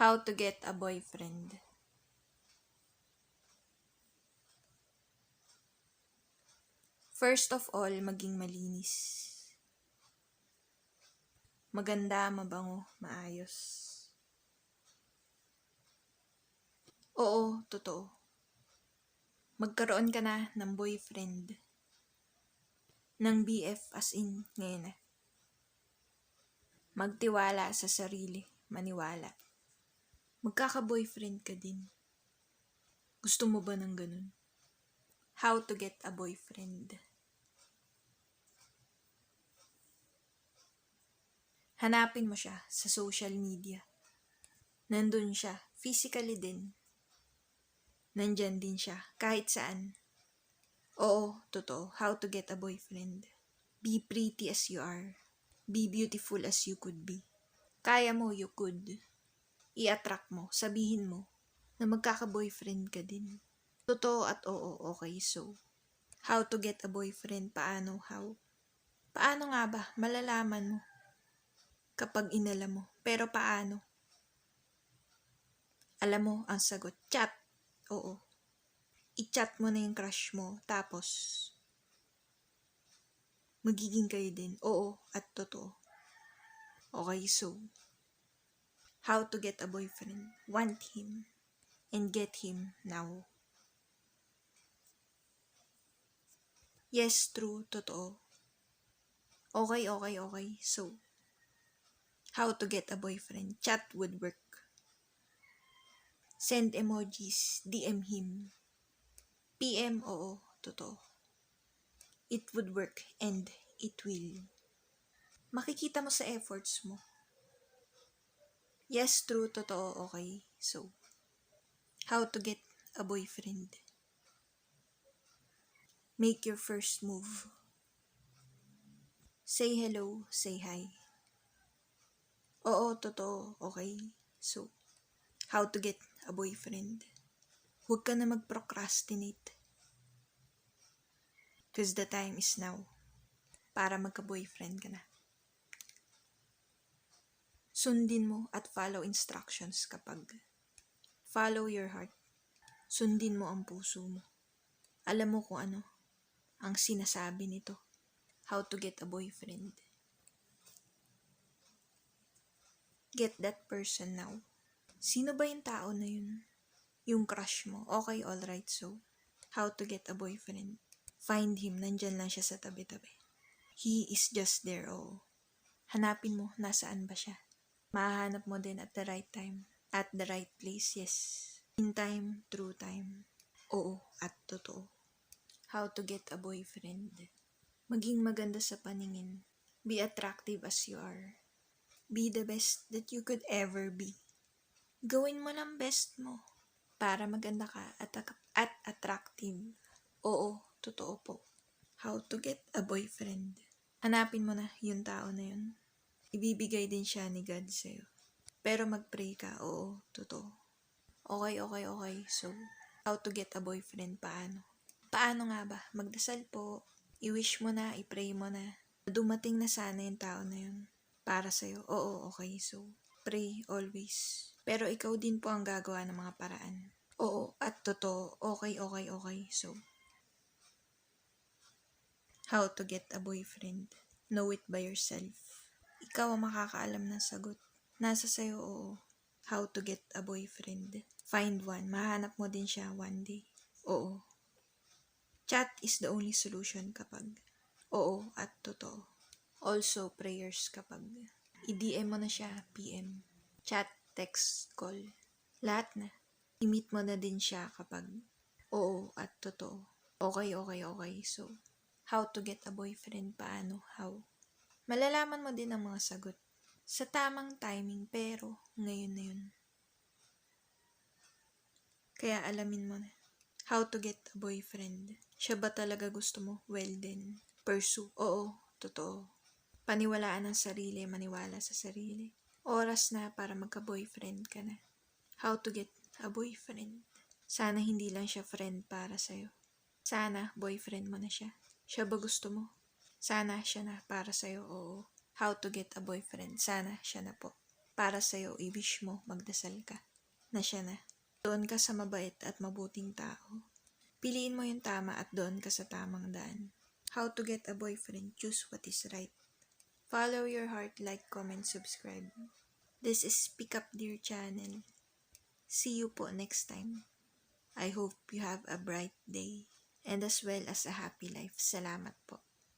How to get a boyfriend. First of all, maging malinis. Maganda, mabango, maayos. Oo, totoo. Magkaroon ka na ng boyfriend. Ng BF as in ngayon na. Magtiwala sa sarili, maniwala. Magkaka-boyfriend ka din. Gusto mo ba ng ganun? How to get a boyfriend. Hanapin mo siya sa social media. Nandun siya, physically din. Nandyan din siya, kahit saan. Oo, totoo. How to get a boyfriend. Be pretty as you are. Be beautiful as you could be. Kaya mo, you could. I-attract mo, sabihin mo, na magkaka-boyfriend ka din. Totoo at oo, okay, so. How to get a boyfriend, paano, how? Paano nga ba? Malalaman mo. Kapag inala mo. Pero paano? Alam mo, ang sagot, chat. Oo. I-chat mo na yung crush mo, tapos magiging kayo din. Oo, at totoo. Okay, so, how to get a boyfriend? Want him and get him now. Yes, true, totoo. Okay. So, how to get a boyfriend? Chat would work. Send emojis, DM him. PM, oo, totoo. It would work and it will. Makikita mo sa efforts mo. Yes, true, totoo, okay. So, how to get a boyfriend? Make your first move. Say hello, say hi. Oo, totoo, okay. So, how to get a boyfriend? Huwag ka na mag-procrastinate. Because the time is now para magka-boyfriend ka na. Sundin mo at follow instructions kapag follow your heart. Sundin mo ang puso mo. Alam mo kung ano ang sinasabi nito. How to get a boyfriend. Get that person now. Sino ba yung tao na yun? Yung crush mo. Okay, alright, so how to get a boyfriend? Find him, nandyan lang siya sa tabi-tabi. He is just there, oh. Hanapin mo, nasaan ba siya? Mahahanap mo din at the right time. At the right place, yes. In time, true time. Oo, at totoo. How to get a boyfriend. Maging maganda sa paningin. Be attractive as you are. Be the best that you could ever be. Gawin mo lang best mo para maganda ka at attractive. Oo, totoo po. How to get a boyfriend. Hanapin mo na yung tao na yun. Ibibigay din siya ni God sa'yo. Pero mag-pray ka, oo, totoo. Okay. So, how to get a boyfriend, paano? Paano nga ba? Magdasal po. I-wish mo na, i-pray mo na. Dumating na sana yung tao na yun. Para sa'yo. Oo, okay. So, pray always. Pero ikaw din po ang gagawa ng mga paraan. Oo, at totoo. Okay. So, how to get a boyfriend. Know it by yourself. Ikaw ang makakaalam ng sagot. Nasa sayo, oo. How to get a boyfriend. Find one. Mahanap mo din siya one day. Oo. Chat is the only solution kapag oo at totoo. Also, prayers kapag i-DM mo na siya, PM. Chat, text, call. Lahat na. I-meet mo na din siya kapag oo at totoo. Okay. So, how to get a boyfriend, paano, how? Malalaman mo din ang mga sagot. Sa tamang timing, pero ngayon na yun. Kaya alamin mo na. How to get a boyfriend. Siya ba talaga gusto mo? Well then, pursue. Oo, totoo. Paniwalaan ang sarili, maniwala sa sarili. Oras na para magka-boyfriend ka na. How to get a boyfriend. Sana hindi lang siya friend para sa'yo. Sana boyfriend mo na siya. Siya ba gusto mo? Sana siya na para sa'yo, oo. How to get a boyfriend. Sana siya na po. para sa'yo, i-wish mo, magdasal ka, na siya na. Doon ka sa mabait at mabuting tao. Piliin mo yung tama at doon ka sa tamang daan. How to get a boyfriend, choose what is right. Follow your heart, like, comment, subscribe. This is Pick Up Dear Channel. See you po next time. I hope you have a bright day and as well as a happy life. Salamat po.